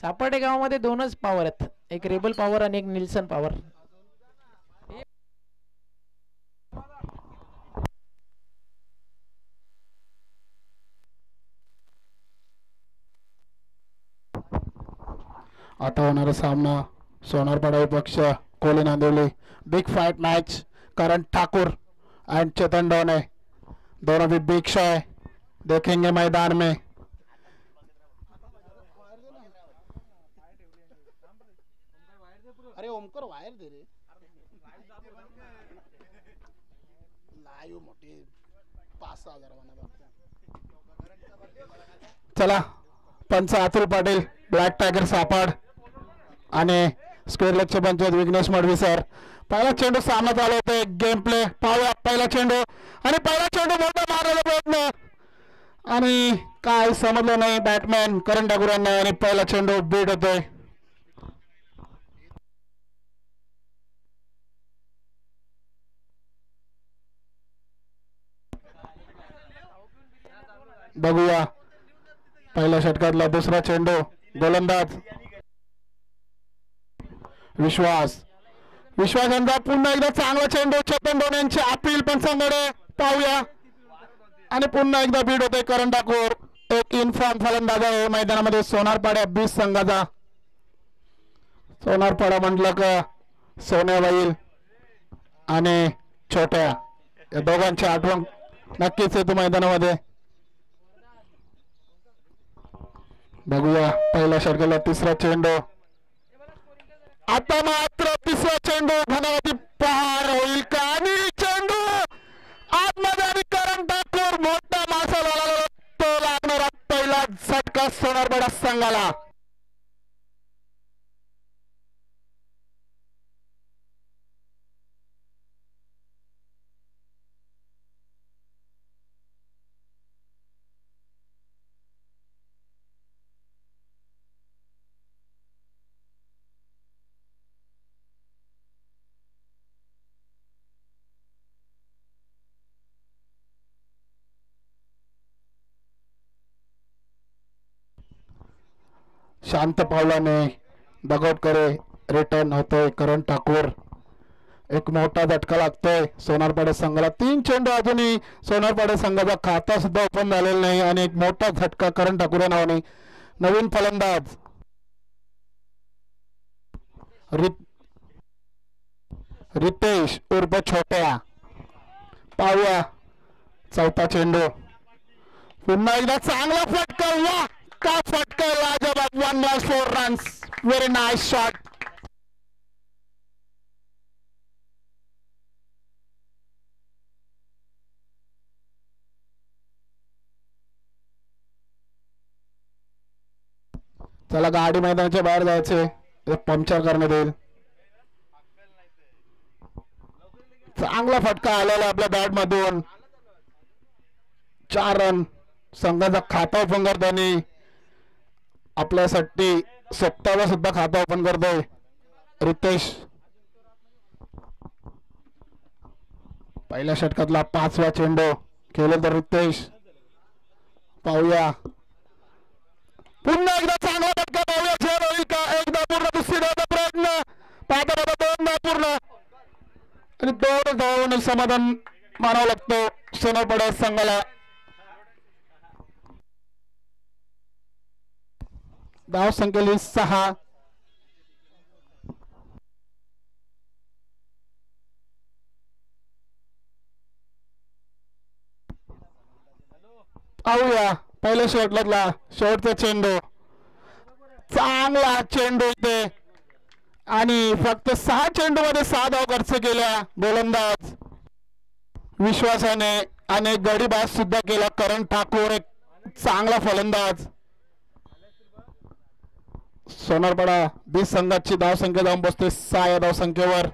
सापाटे गावामध्ये दोनच पॉवर आहेत, एक रेबल पॉवर आणि एक निल्सन पॉवर. आता होणारा सामना सोनारपाडा विपक्ष Koli Nandivli. Big fight match. Karan Thakur and Chetan Done दोनों भी बिग शो है, देखेंगे मैदान में. अरे ओमकर वायर दे रे लाईव्ह मोठी 5,000 चला पंच अतुल पाटील, ब्लॅक टायगर सापड आणि स्क्वेअर लेगचे पंच विघ्नेश मडवी सर. पहिला चेंडू सामना चालू होते. गेम प्ले पाहूया. पहिला चेंडू आणि पहिला चेंडू मोठा मारण्याचा प्रयत्न आणि काय समजलं नाही बॅटमॅन करण ठाकूर यांना आणि पहिला चेंडू बीट होतोय. बघूया पहिल्या षटकातला दुसरा चेंडू. गोलंदाज विश्वास यांचा पुन्हा एकदा चांगला चेंडू. चेतन डोने यांची अपील पंचांकडे पाहूया आणि पुन्हा एकदा बीट होते करण ठाकूर. एक इनफॉर्म फलंदाज आहे मैदानामध्ये सोनारपाड्या 20 संघाचा. सोनारपाडा म्हटलं का सोन्याबाईल आणि छोट्या या दोघांची आठवण नक्कीच येतो मैदानामध्ये. बघूया पहिल्या षटकाला तिसरा चेंडू. आता मात्र तिसरा चेंडू धनावती पहार होईल का आणि चेंडू आतमध्ये आणि करण ठाकूर मोठा मासा लागला. तो लागणारा पहिला झटका सोनारपाडा संघाला. शांत पावलाने दगडकरे रिटर्न होतोय करण ठाकूर. एक मोठा झटका लागतोय सोनारपाडे संघाला. 3 चेंडू अजूनही सोनारपाडे संघाचा खाता सुद्धा ओपन झालेला नाही आणि एक मोठा झटका करण ठाकूर या नावाने. नवीन फलंदाज रितेश उर्फ छोट्या. पाहूया चौथा चेंडू. पुन्हा एकदा चांगला फटका. वा का फटका लाजवाब. 1 ball 4 runs. Very nice shot. चला गाडी मैदानाच्या बाहेर जायचे. पंक्चर करण्यात येईल. चांगला फटका आलेला आपल्या बॅट मधून. 4 रन. संघाचा खाता ओपन करताना आपल्यासाठी स्वतःला सुद्धा खाता ओपन करतोय रितेश. पहिल्या षटकातला 5वा चेंडू खेळले तर रितेश. पाहूया पुन्हा एकदा चांगला फटका. पाहूया झेल होईल का. एकदा पूर्ण दुसरी प्रयत्न. पाहता 2दा पूर्ण आणि 2 धावांनी समाधान मानावं लागतं सोनारपाडा संघाला. धाव संख्येली 6. पाहूया पहिल्या शेवटला शेवटचा चेंडू. चांगला चेंडू इथे आणि फक्त 6 चेंडू मध्ये 6 धाव खर्च केल्या गोलंदाज विश्वासाने आणि गडीबाज सुद्धा केला करण ठाकूर. एक चांगला फलंदाज. सोनारपाडा 20 संघाची धाव संख्या जाऊन बसते 6 या धाव संख्येवर.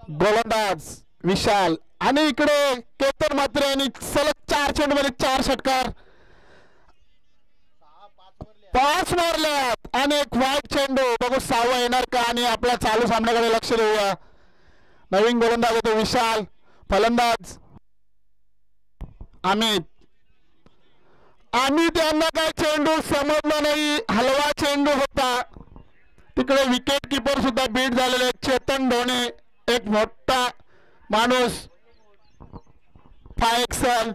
गोलंदाज विशाल आणि इकडे केतन मात्रे आणि सलग 4 चेंडूमध्ये 4 षटकार, 5 मारल्यात आणि एक वाईट चेंडू. बघू 6वा येणार का आणि आपल्या चालू सामन्याकडे लक्ष देऊया. नवीन गोलंदाज होतो विशाल, फलंदाज अमित. यांना काय चेंडू समजला नाही, हलवा चेंडू होता. तिकडे विकेट किपर सुद्धा बीट झालेले चेतन ढोणे, एक मोठा माणूस, 5 एक्सल.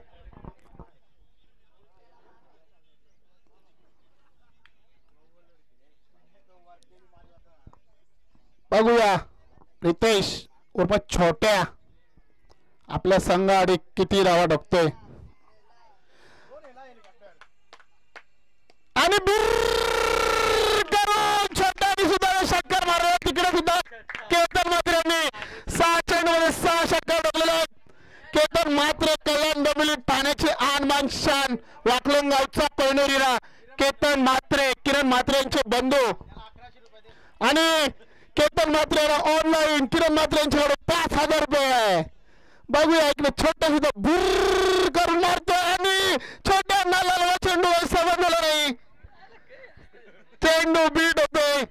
बघूया रितेश उर्फ छोट्या आपल्या संघाआडी किती धावा टाकतोय आणि छोट्याने सुद्धा षटकार मारला. तिकडे सुद्धा केतन मात्र यांनी 6 चेंडूमध्ये 6 षटकार टाकलेले आहेत. केतन मात्र कल्याण डोंबिवली ठाण्याचे आनमान शान, वाकलून गावचा कोयनेरीला केतन मात्रे, किरण मात्रे यांचे बंधू आणि केतन मात्रे ऑनलाईन किरण मात्रे यांच्याकडे 5,000 रुपये आहे. बघूया इकडे छोट्या सुद्धा भुर्र करून मारतोय आणि छोट्यांना लालवा चेंडू समजलेला नाही, चेंडू बीट होतोय.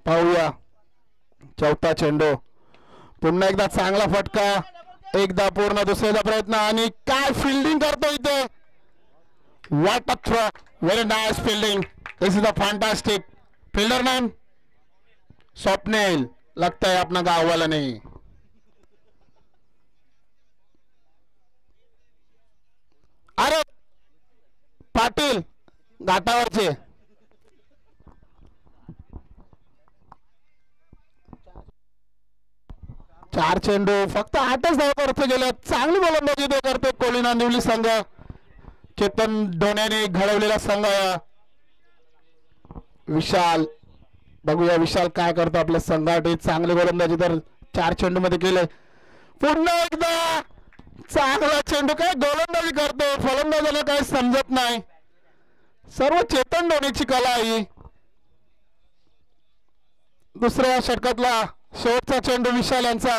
पाहूया चौथा चेंडू, पुन्हा एकदा चांगला फटका, एकदा पूर्ण दुसऱ्याचा प्रयत्न आणि काय फिल्डिंग करतो इथे. What a throw, very nice fielding. This is a fantastic fielder name Swapnil, लगता है अपना गाव वाला नहीं. अरे पाटील घाटावरचे. चार चेंडू फक्त 8च धावा करते गेले. चांगली गोलंदाजी ते करते कोलिना निवली संघ, चेतन ढोण्याने घडवलेला संघ. विशाल, बघूया विशाल काय करतो आपल्या संघासाठी. चांगली गोलंदाजी तर 4 चेंडू मध्ये केले. पुन्हा एकदा चांगला चेंडू, काय गोलंदाजी करतो, फलंदाजाला काय समजत नाही. सर्व चेतन ढोण्याची कला आहे. दुसऱ्या षटकातला शेवटचा चेंडू विशाल यांचा.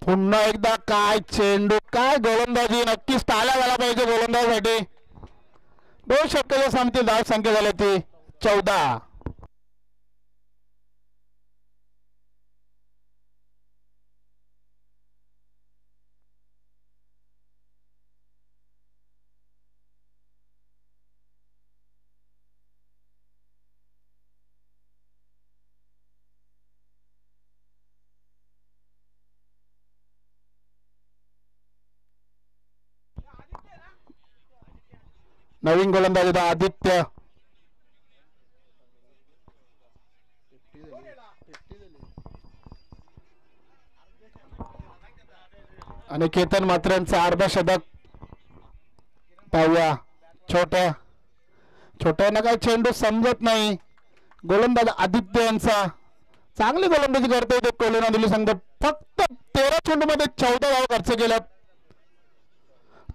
पुन्हा एकदा काय चेंडू, काय गोलंदाजी, नक्कीच टाळ्या झाला पाहिजे गोलंदाजीसाठी. 2 षटकाच्या सामन्यातील धाव संख्या झाली ती 14. नवीन गोलंदाज होता आदित्य. आणि केतन मात्रेंचा अर्धशतक. पाहूया छोट्यांना काही चेंडू समजत नाही. गोलंदाज आदित्य यांचा चांगली गोलंदाजी करतोय ते कोलिना दिल्ली संघ. फक्त 13 चेंडू मध्ये 14 धावा खर्च केल्यात.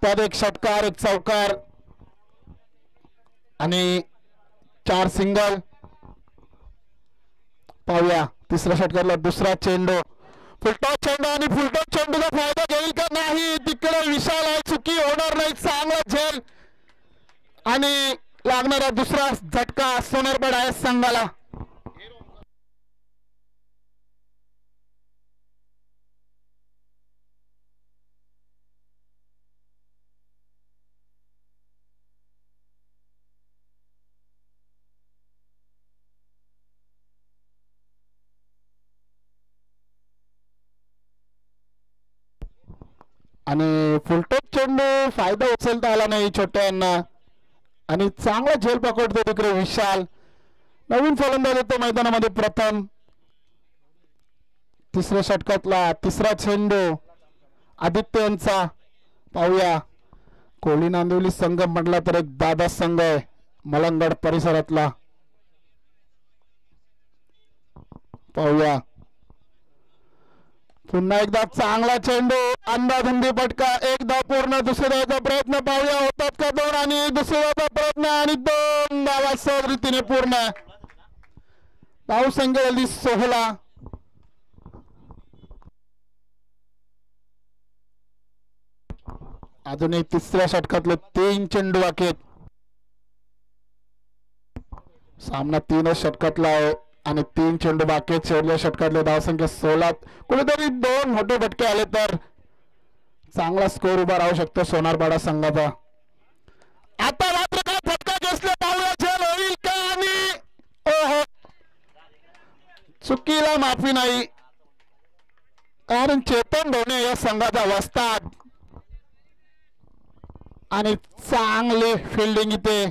त्यात एक षटकार, एक चौकार आणि 4 सिंगल. पाहूया तिसऱ्या षटकातला दुसरा चेंडू, फुलटॉस चेंडू आणि फुलटॉस चेंडूचा फायदा घेईल का नाही. तिकडे विशाल आहे, चुकी होणार नाही, चांगला झेल आणि लागणारा दुसरा झटका सोनेरपड आहे संघाला. आणि फुलटॉस चेंडू फायदा उचलता आला नाही छोट्यांना आणि चांगला झेल पकडतो तिकडे विशाल. नवीन फलंदाज येतो मैदानामध्ये प्रथम. तिसऱ्या षटकातला तिसरा चेंडू आदित्य यांचा. पाहूया कोली नांदिवली संघ म्हटला तर एक दादा संघ आहे मलंगड परिसरातला. पाहूया पुन्हा एकदा चांगला चेंडू अंदाधुंदी फटका एकदा पूर्ण दुसऱ्या धावाचा प्रयत्न पाहूया होतात का दोन आणि दुसऱ्या धावाचा प्रयत्न आणि 2 धावा सहज रीतीने पूर्ण धाव संख्या झाली 16. अजूनही तिसऱ्या षटकातले 3 चेंडू बाकी आहेत. सामना 3च षटकातला आहे आणि 3 चेंडू बाकी आहेत. शेवटच्या षटकातले धावसंख्या 16. कुठेतरी 2 मोठे फटके आले तर चांगला स्कोर उभा राहू शकतो सोनारपाडा संघाचा. आता मात्र काय फटका घेतला पाहूया झेल होईल का आणि ओहो चुकीला माफी नाही कारण चेतन ढोणे या संघाचा वस्ताद आणि चांगली फिल्डिंग इथे.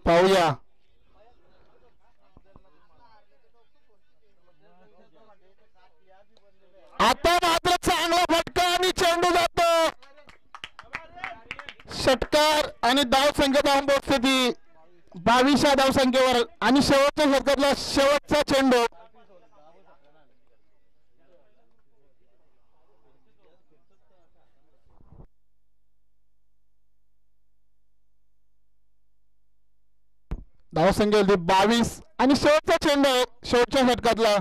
पाहूया आता मात्र चांगला फटका आणि चेंडू जातो षटकार आणि धाव संख्या धावून पोहोचते 22 धावसंख्येवर आणि शेवटच्या षटकातला शेवटचा चेंडू. धावसंख्या होती 22 आणि शेवटचा चेंडू शेवटच्या षटकातला.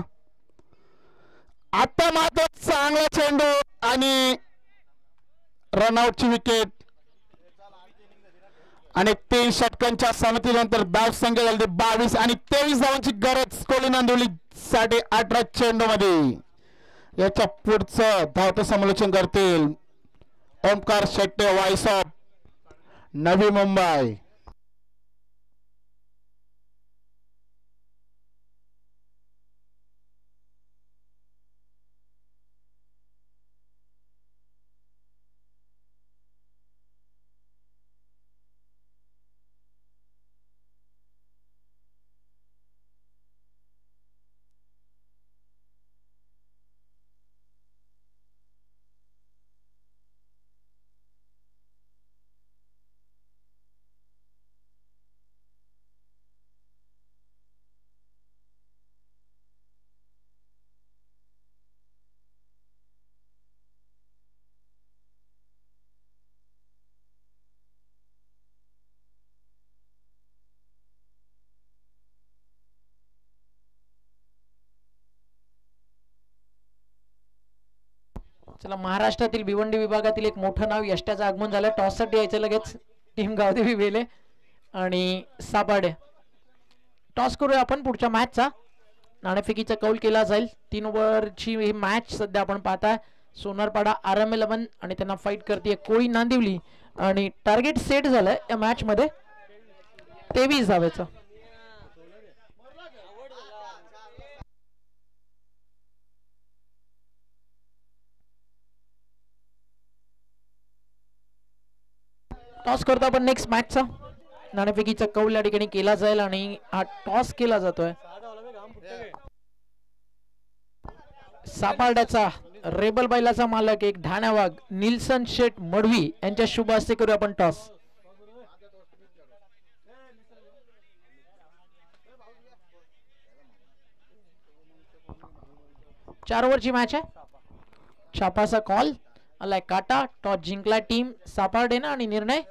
आता मात्र चांगला चेंडू आणि रनआउटची विकेट आणि 3 षटकांच्या समतीनंतर धावसंख्या झाली 22 आणि 23 धावांची गरज कोहली नांदिवली 18.5 चेंडू मध्ये. याच्या पुढचं धावतं समालोचन करतील ओमकार शेट्टे व्हॉइस ऑफ नवी मुंबई. चला महाराष्ट्रातील भिवंडी विभागातील एक मोठं नाव यष्ट्याचं आगमन झालं. टॉससाठी यायचं लगेच टीम गावदेवी वेले आणि सापाडे. टॉस करूया आपण पुढच्या मॅचचा. नाणेफेकीचा कौल केला जाईल. 3 ओव्हरची ही मॅच सध्या आपण पाहताय. सोनारपाडा RM11 आणि त्यांना फाईट करते कोळी नांदिवली आणि टार्गेट सेट झालंय या मॅच मध्ये 23 धावेचं. टॉस करतो आपण नेक्स्ट मॅचचा. नाणेफेकीचा कौल या ठिकाणी केला जाईल आणि हा टॉस केला जातोय. सापाड्याचा रेबल बैलाचा मालक एक ढाण्यावाग निल्सन शेठ मडवी यांच्या शुभ हस्ते करू आपण टॉस. 4 ओव्हरची मॅच आहे. छापाचा कॉल आलाय काटा. टॉस जिंकला टीम सापार्डेनं आणि निर्णय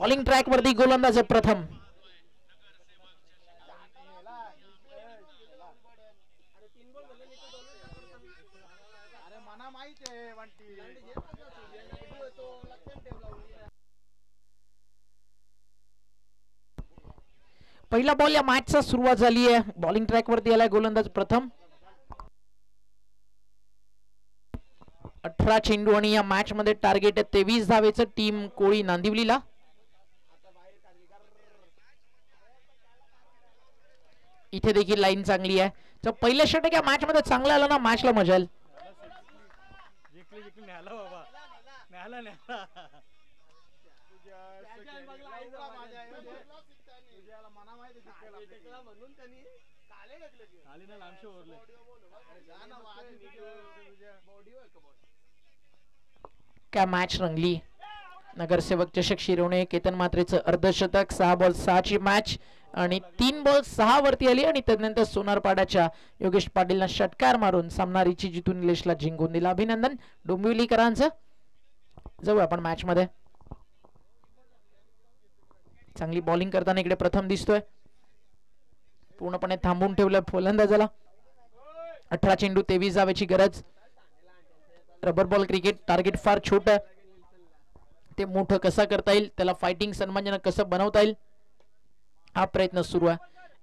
बॉलिंग ट्रॅक वरती गोलंदाज प्रथम. पहिला बॉल या मॅचचा सुरुवात झाली आहे. बॉलिंग ट्रॅक वरती आलाय गोलंदाज प्रथम. 18 चेंडू आणि या मॅच मध्ये टार्गेट 23 धावेचं टीम कोळी नांदिवलीला. इथे देखील लाईन चांगली आहे. तर पहिल्या षटक या मॅच मध्ये चांगलं आलं ना, मॅचला मजा येईल. काय मॅच रंगली. नगरसेवक चषक शिरवणे केतन मात्रेचं अर्धशतक. 6 बॉल 6 ची मॅच आणि 3 बॉल 6 वरती आली आणि त्यानंतर सोनारपाड्याच्या योगेश पाटीलला षटकार मारून सामना रिची जितून निलेशला जिंकून दिला. अभिनंदन डोंबिवलीकरांचं. जाऊ आपण मॅच मध्ये. चांगली बॉलिंग करताना इकडे प्रथम दिसतोय. पूर्णपणे थांबून ठेवलं फलंदाजाला. 18 चेंडू 23 धावेची गरज. रबर बॉल क्रिकेट टार्गेट फार छोट आहे. ते मोठं कसं करता येईल, त्याला फायटिंग सन्मानजनक कसं बनवता येईल, हा प्रयत्न सुरू आहे.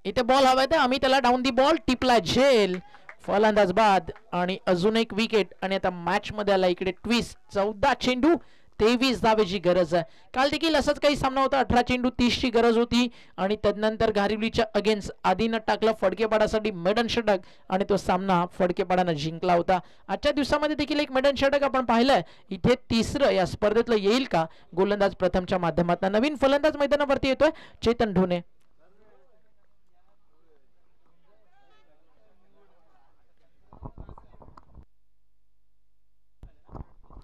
इथे बॉल हवाय तर आम्ही त्याला डाऊन दी बॉल टिपला झेल. फलंदाज बाद आणि अजून एक विकेट. आणि आता मॅच मध्ये आला इकडे ट्विस्ट. 14 चेंडू 23 धावेची गरज आहे. काल देखील असंच काही सामना होता. 18 चेंडू 30 ची गरज होती आणि त्यानंतर घारिवलीच्या अगेन्स्ट आधीनं टाकलं फडकेपाडासाठी मेडन षटक आणि तो सामना फडकेपाडानं जिंकला होता. आजच्या दिवसामध्ये देखील एक मेडन षटक आपण पाहिलंय. इथे तिसरं या स्पर्धेतलं येईल का? गोलंदाज प्रथमच्या माध्यमातून नवीन फलंदाज मैदानावरती येतोय चेतन ढोणे.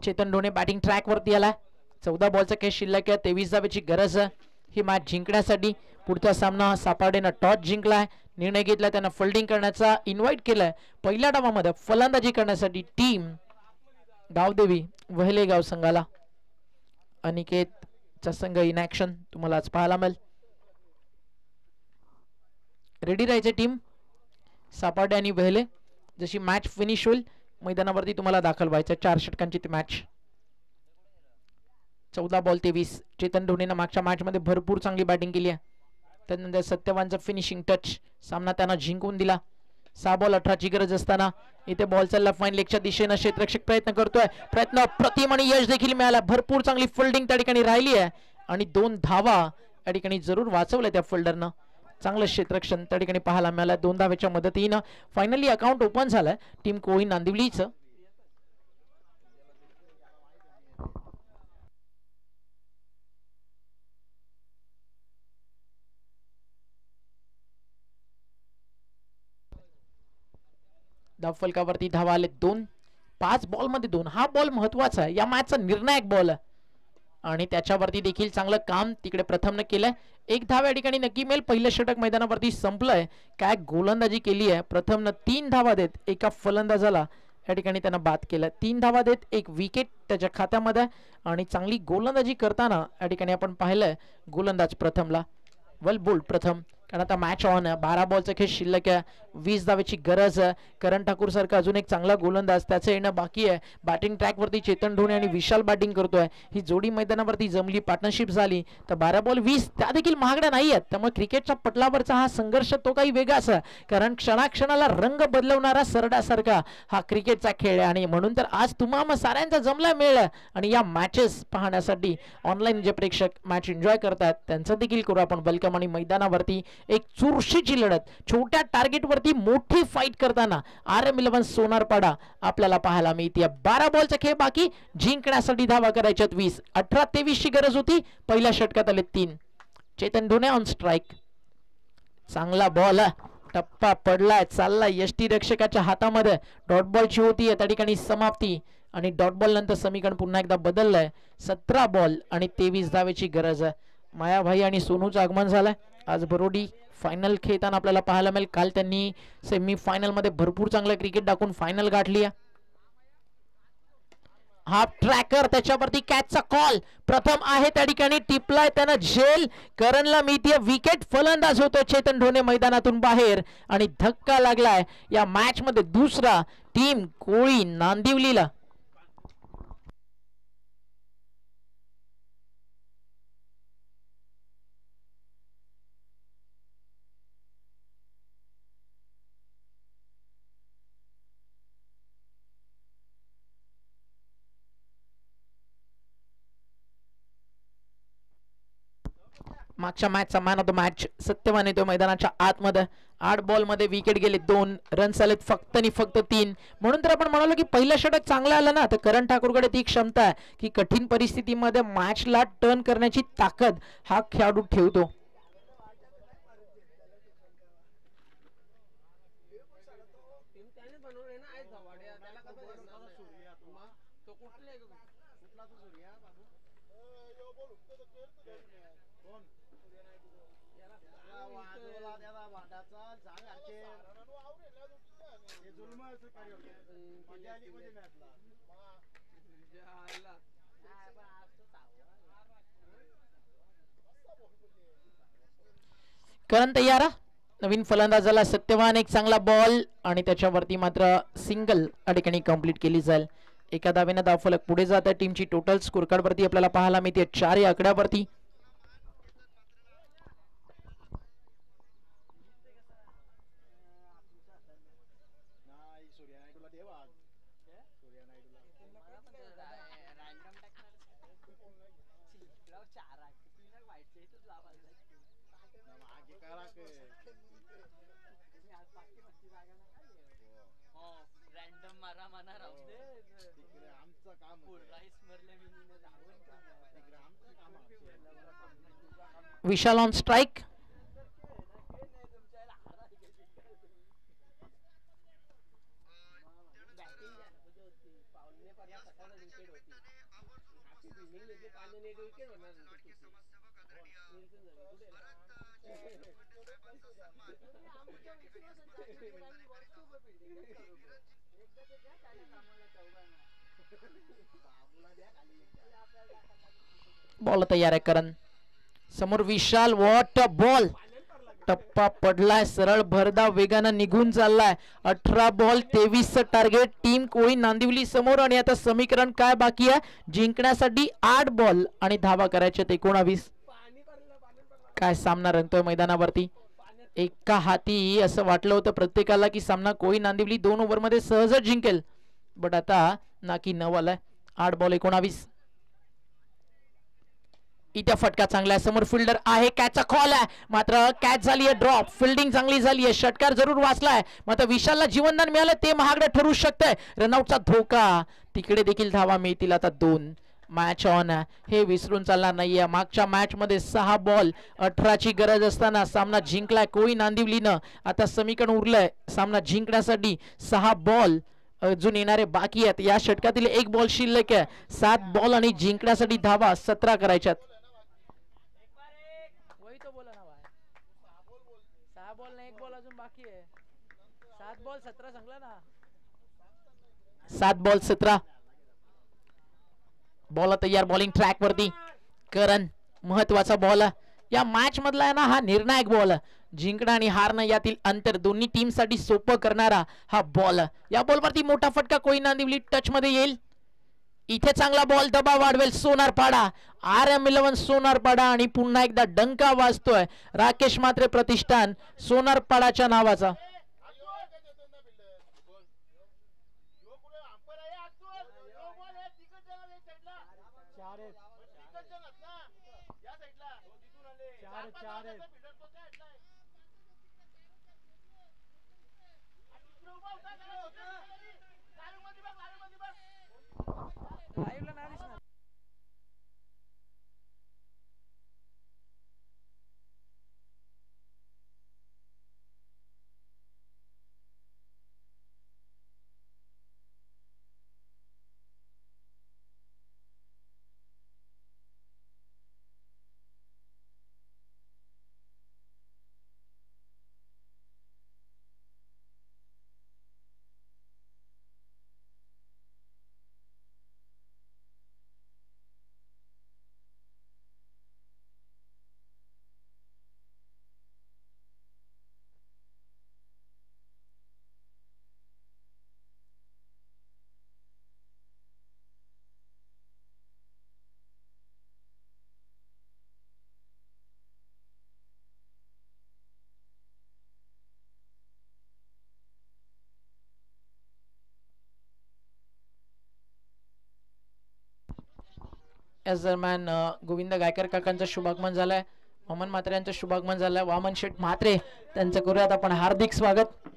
चेतन ढोणे बॅटिंग ट्रॅक वरती आला. 14 बॉलचा खेळ शिल्लक आहे. 23 धावेची गरज आहे ही मॅच जिंकण्यासाठी. पुढचा सामना सापाडेनं टॉस जिंकलाय. निर्णय घेतला त्यांना फिल्डिंग करण्याचा. इन्व्हाइट केलाय पहिल्या डावामध्ये फलंदाजी करण्यासाठी टीम गावदेवी वहलेगाव संघाला. अनिकेतचा संघ इन ऍक्शन तुम्हाला आज पाहायला मिळेल. रेडी राहायचे टीम. सापाडे आणि वहले. जशी मॅच फिनिश होईल मैदानावरती तुम्हाला दाखल व्हायचं. 4 षटकांची ती मॅच. 14 बॉल 23. चेतन ढोणेनं मागच्या मॅच मध्ये भरपूर चांगली बॅटिंग केली आहे. त्यानंतर सत्यवानचा फिनिशिंग टच सामना त्यांना जिंकून दिला. 6 बॉल 18 ची गरज असताना इथे बॉल चालला फाईन लेगच्या दिशेनं. क्षेत्ररक्षक प्रयत्न करतोय. प्रयत्न प्रतिम आणि यश देखील मिळाला. भरपूर चांगली फिल्डिंग त्या ठिकाणी राहिली आहे आणि 2 धावा या ठिकाणी जरूर वाचवल्या त्या फिल्डरनं. चांगलं क्षेत्ररक्षण त्या ठिकाणी पाहायला मिळालं. 2 धावेच्या मदतीनं फायनली अकाउंट ओपन झालंय टीम कोळी नांदिवलीचं. धाव फलकावरती धावा आले 2. 5 बॉल मध्ये 2. हा बॉल महत्वाचा आहे. या मॅचचा निर्णायक बॉल आहे आणि त्याच्यावरती देखील चांगलं काम तिकडे प्रथमनं केलंय. 1 धाव या ठिकाणी नक्की मिळेल. पहिलं षटक मैदानावरती संपलंय. काय गोलंदाजी केली आहे. प्रथमनं 3 धावा देत एका फलंदाजाला या ठिकाणी त्यांना बाद केलं. 3 धावा देत 1 विकेट त्याच्या खात्यामध्ये आणि चांगली गोलंदाजी करताना या ठिकाणी आपण पाहिलंय गोलंदाज प्रथमला. वेल बोल्ड प्रथम. कारण आता मॅच ऑन आहे. 12 बॉलचा खेळ शिल्लक आहे. 20 धावेची गरज आहे. करण ठाकूर सारखा अजून एक चांगला गोलंदाज त्याचं येणं बाकी आहे. बॅटिंग ट्रॅक वरती चेतन ढोणे आणि विशाल बॅटिंग करतोय. ही जोडी मैदानावरती जमली, पार्टनरशिप झाली तर 12 बॉल 20 त्या देखील महागड्या नाही आहेत. त्यामुळे क्रिकेटच्या पटलावरचा हा संघर्ष तो काही वेगळाच आहे. कारण क्षणाक्षणाला रंग बदलवणारा सरडासारखा हा क्रिकेटचा खेळ आहे आणि म्हणून तर आज तुम्हाला साऱ्यांचा जमला मेळ आहे. आणि या मॅचेस पाहण्यासाठी ऑनलाईन जे प्रेक्षक मॅच एन्जॉय करतात त्यांचं देखील करू आपण वेलकम. आणि मैदानावरती एक चुरशीची लढत, छोट्या टार्गेट वरती मोठी फाईट करताना RM11 सोनारपाडा आपल्याला पाहायला मिळते. 12 बॉलचा खेळ बाकी. जिंकण्यासाठी धावा करायच्यात 20. 18-23 ची गरज होती. पहिल्या षटकात आले 3. Chetan Dhone on strike. चांगला बॉल. टप्पा पडलाय. चालला यष्टी रक्षकाच्या हातामध्ये. डॉट बॉलची होती त्या ठिकाणी समाप्ती आणि डॉट बॉल नंतर समीकरण पुन्हा एकदा बदललंय. 17 बॉल आणि 23 धावेची गरज आहे. मायाभाई आणि सोनूचं आगमन झालंय. आज बरोडी फायनल खेळताना आपल्याला पाहायला मिळेल. काल त्यांनी सेमी फायनल मध्ये भरपूर चांगलं क्रिकेट दाखवून फायनल गाठली आहे. हाफ ट्रॅकर त्याच्यावरती कॅचचा कॉल प्रथम आहे त्या ठिकाणी टिपलाय त्यानं झेल. करणला मिळतीये विकेट. फलंदाज होतो चेतन ढोणे मैदानातून बाहेर आणि धक्का लागलाय या मॅच मध्ये दुसरा टीम कोळी नांदिवलीला. मागच्या मॅचचा man of the match Satyavan येतो मैदानाच्या आतमध्ये. 8 बॉल मध्ये विकेट गेले 2 रन्स आलेत फक्त आणि फक्त 3. म्हणून तर आपण म्हणालो की पहिलं षटक चांगलं आलं ना तर करण ठाकूरकडे ती क्षमता आहे की कठीण परिस्थितीमध्ये मॅचला टर्न करण्याची ताकद हा खेळाडू ठेवतो. करण तयार. नवीन फलंदाजाला सत्यवान एक चांगला बॉल आणि त्याच्यावरती मात्र सिंगल अडकणी कंप्लीट केली जाईल. एका धावेने धावफलक पुढे जात आहे. टीमची टोटल स्कोर कार्ड वरती आपल्याला पाहायला मिळते 4 या आकड्यावरती. विशाल ऑन स्ट्राइक. बॉल तयार आहे करण समोर. विशाल वॉट अ बॉल. टप्पा पडलाय सरळ भरधाव वेगानं निघून चाललाय. 18 बॉल 23 टार्गेट टीम कोळी नांदिवली समोर. आणि आता समीकरण काय बाकी आहे जिंकण्यासाठी 8 बॉल आणि धावा करायचे 19. काय सामना रंगतोय मैदानावरती. एका हाती असं वाटलं होतं प्रत्येकाला की सामना कोळी नांदिवली 2 ओव्हर मध्ये सहजच जिंकेल. बट आता नाकी नवल. 8 बॉल 19. इथे फटका चांगला आहे. समोर फिल्डर आहे. कॅचचा कॉल आहे मात्र कॅच झाली आहे ड्रॉप. फिल्डिंग चांगली झाली आहे. षटकार जरूर वाचलाय मात्र विशालला जीवनदान मिळालं ते महागडं ठरू शकतंय. रनआउटचा धोका. तिकडे देखील धावा मिळतील आता 2. मॅच ऑन आहे हे विसरून चालणार नाहीये. मागच्या मॅच मध्ये 6 बॉल 18 ची गरज असताना सामना जिंकलाय कोळी नांदिवलीनं. आता समीकरण उरलंय सामना जिंकण्यासाठी 6 बॉल अजून येणारे बाकी आहेत. या षटकातील 1 बॉल शिल्लक आहे. 7 बॉल आणि जिंकण्यासाठी धावा 17 करायच्यात. 7 बॉल 17. बॉल तयार. बॉलिंग ट्रॅक वरती करण. महत्वाचा बॉल या मॅच मधला आहे ना हा निर्णायक बॉल. जिंकणं आणि हारणं यातील अंतर दोन्ही टीम साठी सोपं करणारा हा बॉल. या बॉल वरती मोठा फटका कोळी नांदिवली टच मध्ये येईल. इथे चांगला बॉल दबाव वाढवेल सोनारपाडा. RM11 सोनारपाडा आणि पुन्हा एकदा डंका वाजतोय राकेश म्हात्रे प्रतिष्ठान सोनारपाडाच्या नावाचा. याच दरम्यान गोविंद गायकर काकांचं शुभागमन झालंय, वामन म्हात्रे यांचं शुभागमन झालंय. वामन शेठ म्हात्रे त्यांचं करूयात आपण हार्दिक स्वागत.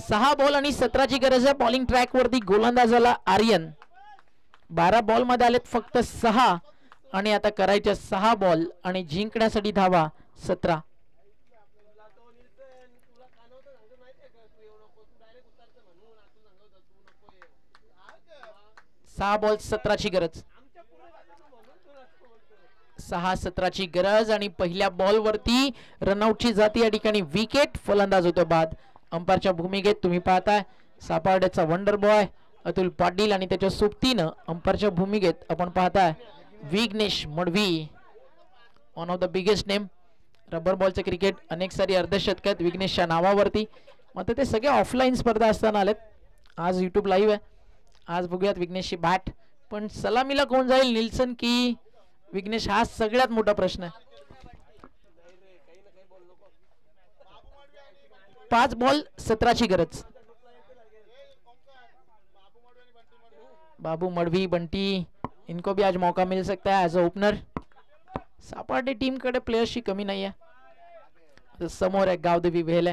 6 बॉल आणि 17ची गरज आहे. बॉलिंग ट्रॅक वरती गोलंदाजाला आर्यन. 12 बॉल मध्ये आलेत फक्त 6 आणि आता करायचे 6 बॉल आणि जिंकण्यासाठी धावा 17. 6 बॉल 17ची गरज. 6-17ची गरज आणि पहिल्या बॉल वरती रनआउटची जाती या ठिकाणी विकेट. फलंदाज होतो बाद. अंपायरच्या भूमिकेत तुम्ही पाहताय सापार्ड्याचा वंडर बॉय अतुल पाटील आणि त्याच्या सोबतीनं अंपायरच्या भूमिकेत आपण पाहताय Vighnesh Madvi. One of the biggest name. Rubber बॉलचे क्रिकेट अनेक सारी अर्धशतकात विघ्नेशच्या नावावरती. मात्र ते सगळे ऑफलाईन स्पर्धा असताना आलेत. आज युट्यूब लाईव्ह आहे. आज बघूयात विघ्नेशची बॅट. पण सलामीला कोण जाईल, निल्सन की विघ्नेश, हा सगळ्यात मोठा प्रश्न आहे. 5 बॉल 17ची गरज. बाबू मडवी, बंटी, इनको भी आज मौका मिल सकता है एज अ ओपनर. सापार्डे टीम कडे प्लेयर्सची कमी नाही आहे. समोर आहे गावदेवी वेहेले.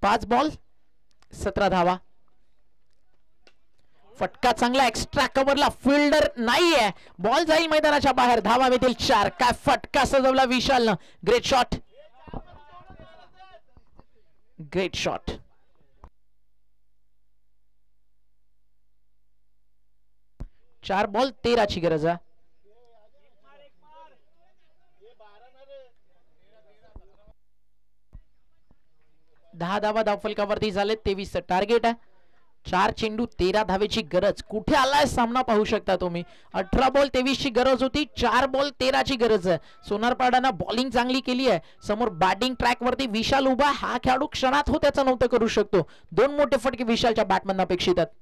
5 बॉल 17 धावा. फटका चांगला एक्स्ट्रा कव्हरला, फिल्डर नाहीये, बॉल जाईल मैदानाच्या बाहेर. धावा मिळतील 4. काय फटका सजवला विशालनं. Great shot, great shot. 4 ball 13ची गरज आहे. 10 धावा धावफलकावरती झाले. 23 टार्गेट आहे. 4 चेंडू 13 धावेची गरज. कुठे आलाय सामना पाहू शकता तुम्ही. 18 बॉल 23ची गरज होती. 4 बॉल 13ची गरज आहे. सोनारपाडानं बॉलिंग चांगली केली आहे. समोर बॅटिंग ट्रॅक वरती विशाल उभा. हा खेळाडू क्षणात हो त्याचा नव्हतं करू शकतो. 2 मोठे फटके विशालच्या बॅटमधून अपेक्षित आहेत.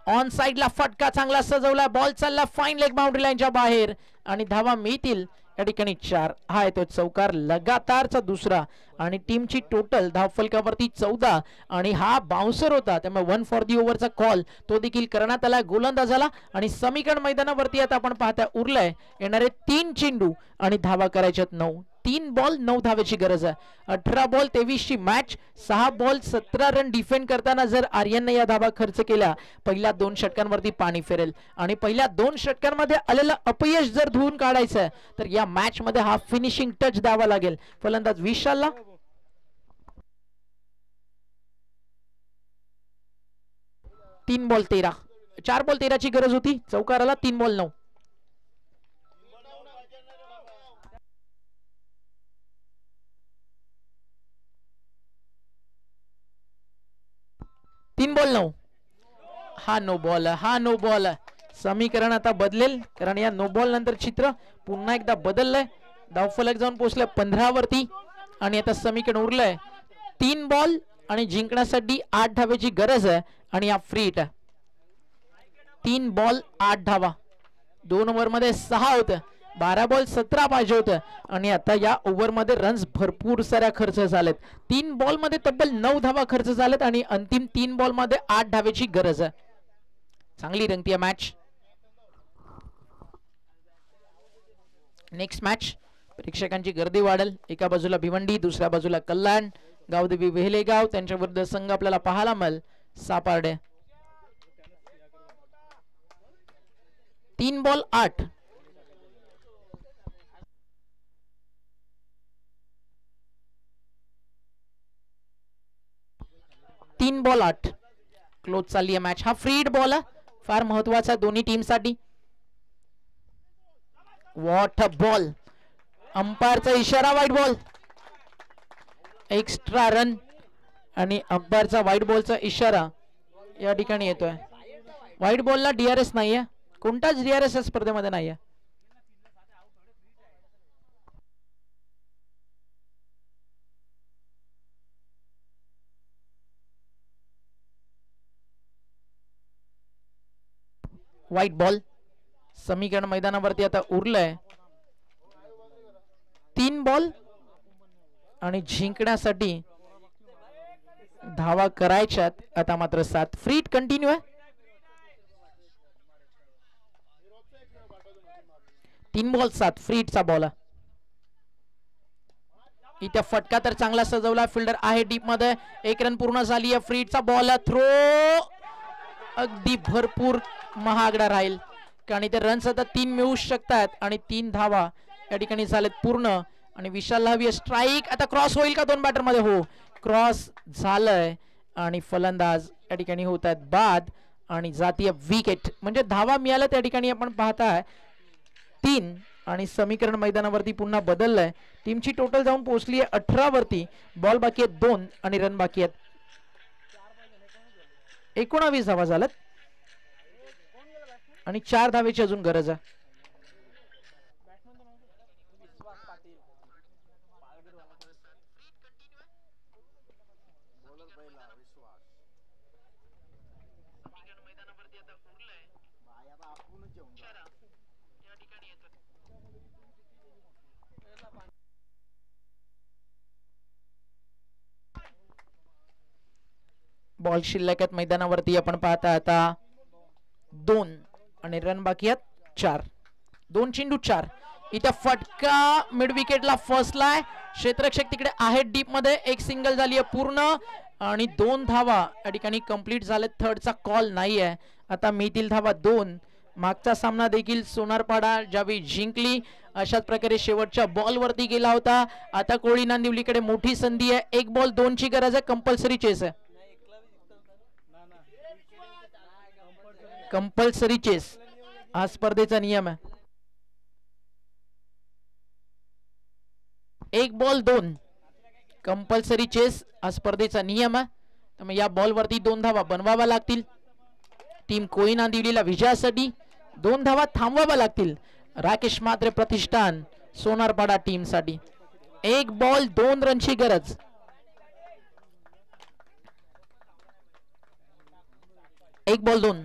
ऑन साइडला फटका चांगला सजवला. बॉल चालला फाईन लेग बाउंड्री लाईनच्या बाहेर आणि धावा मिळतील या ठिकाणी 4. हा येतो चौकार, लगातारचा दुसरा आणि टीमची टोटल धावफलकावरती 14 आणि हा बाउन्सर होता, त्यामुळे 1 फॉर दी ओव्हरचा कॉल तो देखील करण्यात आला गोलंदाजाला. आणि समीकरण मैदानावरती आता आपण पाहता उरलाय येणारे 3 चेंडू आणि धावा करायच्यात 9. 3 बॉल 9 धावेची गरज आहे. 18 बॉल 23ची मॅच. 6 बॉल 17 रन डिफेंड करताना जर आर्यनने या धावा खर्च केल्या, पहिल्या 2 षटकांवरती पाणी फिरेल आणि पहिल्या 2 षटकांमध्ये आलेलं अपयश जर धुवून काढायचं आहे तर या मॅच मध्ये हा फिनिशिंग टच द्यावा लागेल फलंदाज विशालला. 3 बॉल 13. 4 बॉल 13ची गरज होती. चौकाराला 3 बॉल 9. 3 बॉल 9. हा नो बॉल, हा नो बॉल. समीकरण आता बदलेल कारण या नो बॉल नंतर चित्र पुन्हा एकदा बदललंय. धावफलक जाऊन पोहोचलंय 15 वरती आणि आता समीकरण उरलंय 3 बॉल आणि जिंकण्यासाठी 8 धावेची गरज आहे आणि हा फ्री हिट आहे. 3 बॉल 8 धावा. 2 ओव्हर मध्ये 6 होतं. 12 बॉल 17 पाहिजे होतं आणि आता या ओव्हर मध्ये रन्स भरपूर साऱ्या खर्च झालेत. 3 बॉल मध्ये तब्बल 9 धावा खर्च झालेत आणि अंतिम 3 बॉल मध्ये 8 धावेची गरज आहे. चांगली रंगतीय मॅच. Next match. प्रेक्षकांची गर्दी वाढेल. एका बाजूला भिवंडी, दुसऱ्या बाजूला कल्याण, गावदेवी वेहलेगाव, त्यांच्या विरुद्ध संघ आपल्याला पाहायला मिळेल सापार्डे. 3 बॉल 8. 3 बॉल 8. क्लोज चालली आहे मॅच. हा फ्री हिट बॉल फार महत्वाचा दोन्ही टीम साठी. What a ball. अंपायरचा इशारा व्हाईट बॉल. एक्स्ट्रा रन आणि अंपायरचा व्हाईट बॉलचा इशारा या ठिकाणी येतोय. व्हाईट बॉलला डीआरएस नाहीये. कोणताच डीआरएस या स्पर्धेमध्ये नाहीये. White ball. समीकरण मैदानावरती आता उरलंय 3 बॉल आणि जिंकण्यासाठी धावा करायच्यात आता मात्र 7. फ्री हिट कंटिन्यू आहे. 3 बॉल 7. Free हिटचा ball. इथे फटका तर चांगला सजवला. फिल्डर आहे डीप मध्ये. 1 रन पूर्ण झाली आहे. Free हिटचा ball. थ्रो अगदी भरपूर महागडा राहील कारण इथे रन्स आता 3 मिळू शकतात आणि 3 धावा या ठिकाणी झालेत पूर्ण. आणि विशालला हवी आहे स्ट्राईक. आता क्रॉस होईल का 2 बॅटर मध्ये? हो, क्रॉस झालंय आणि फलंदाज या ठिकाणी होत आहेत बाद आणि जातीय विकेट. म्हणजे धावा मिळाल्या त्या ठिकाणी आपण पाहताय 3 आणि समीकरण मैदानावरती पुन्हा बदललंय. टीमची टोटल जाऊन पोहोचली आहे 18 वरती. बॉल बाकी आहेत 2 आणि रन बाकी आहेत 19 धावा झाल्यात आणि 4 धावेची अजून गरज आहे. बॉल शिल्लक आहेत मैदानावरती आपण पाहता आता 2 आणि रन बाकी आहेत 4. 2 चेंडू 4. इथे फटका मिड विकेटला फसलाय. क्षेत्ररक्षक तिकडे आहेत डीप मध्ये. 1 सिंगल झाली आहे पूर्ण आणि 2 धावा या ठिकाणी कंप्लीट झाले. थर्डचा कॉल नाही आहे. आता मिळतील धावा 2. मागचा सामना देखील सोनारपाडा ज्यावेळी जिंकली अशाच प्रकारे शेवटच्या बॉल वरती गेला होता. आता कोळी नांदिवलीकडे मोठी संधी आहे. 1 बॉल 2 ची गरज आहे. कंपल्सरी चेस आहे. कंपल्सरी चेस हा स्पर्धेचा नियम आहे. 1 बॉल 2 कंपल्सरी चेस हा स्पर्धेचा नियम आहे. त्यामुळे या बॉल वरती 2 धावा बनवाव्या लागतील. टीम कोळी नांदिवलीला विजयासाठी 2 धावा थांबवाव्या लागतील. राकेश म्हात्रे प्रतिष्ठान सोनारपाडा टीम साठी 1 बॉल 2 रनची गरज. एक बॉल 2.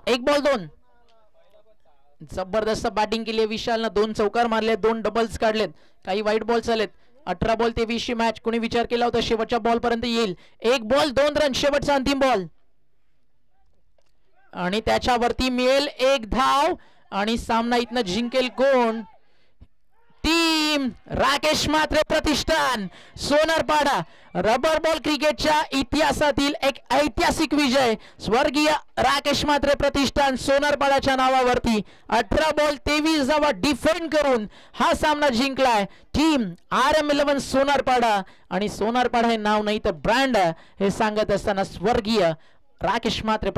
एक बॉल 2. जबरदस्त बॅटिंग केली विशालनं. 2 चौकार मारले, 2 डबल्स काढलेत, काही वाईट बॉल्स आलेत. 18 बॉल 23 ची मॅच. कोणी विचार केला होता शेवटच्या बॉल पर्यंत येईल? 1 बॉल 2 रन शेवटचा अंतिम बॉल आणि त्याच्यावरती मिळेल 1 धाव आणि सामना इथनं जिंकेल कोण? टीम राकेश म्हात्रे प्रतिष्ठान सोनारपाडा. रबर बॉल क्रिकेटच्या इतिहासातील एक ऐतिहासिक विजय स्वर्गीय राकेश म्हात्रे प्रतिष्ठान सोनारपाडाच्या नावावरती 18 बॉल 23 धावा डिफेंड करून हा सामना जिंकलाय टीम RM11 सोनारपाडा. आणि सोनारपाडा हे नाव नाही तर ब्रँड हे सांगत असताना स्वर्गीय राकेश म्हात्रे